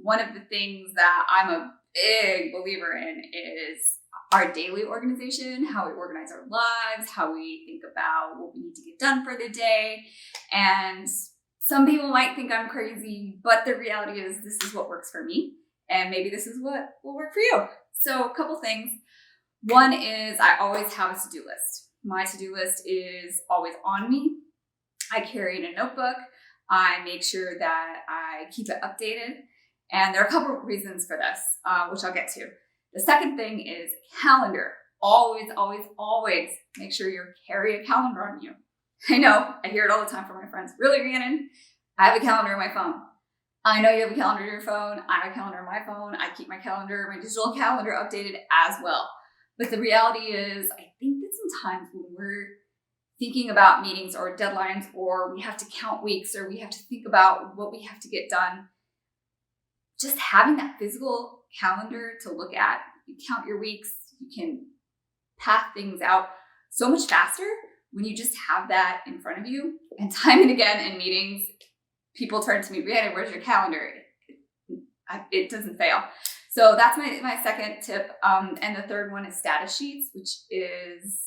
one of the things that I'm a big believer in is our daily organization, how we organize our lives, how we think about what we need to get done for the day. And some people might think I'm crazy, but the reality is this is what works for me. And maybe this is what will work for you. So a couple things. One is I always have a to-do list. My to-do list is always on me. I carry in a notebook. I make sure that I keep it updated. And there are a couple of reasons for this, which I'll get to. The second thing is calendar. Always, always, always make sure you carry a calendar on you. I know, I hear it all the time from my friends. Really, Rhiannon? I have a calendar on my phone. I know you have a calendar on your phone. I have a calendar on my phone. I keep my calendar, my digital calendar updated as well. But the reality is, I think that sometimes when we're thinking about meetings or deadlines, or we have to count weeks, or we have to think about what we have to get done, just having that physical calendar to look at, you count your weeks, you can path things out so much faster when you just have that in front of you. And time and again in meetings, people turn to me, Rhiannon, where's your calendar? It doesn't fail. So that's my second tip. And the third one is status sheets, which is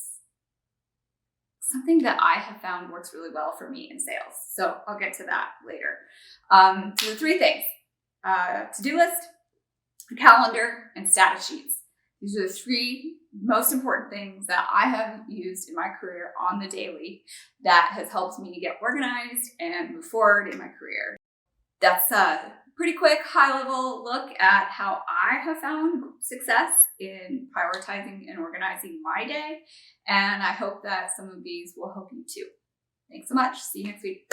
something that I have found works really well for me in sales. So I'll get to that later. So the three things. To-do list, calendar, and status sheets. These are the three most important things that I have used in my career on the daily that has helped me get organized and move forward in my career. That's a pretty quick high-level look at how I have found success in prioritizing and organizing my day. And I hope that some of these will help you too. Thanks so much. See you next week.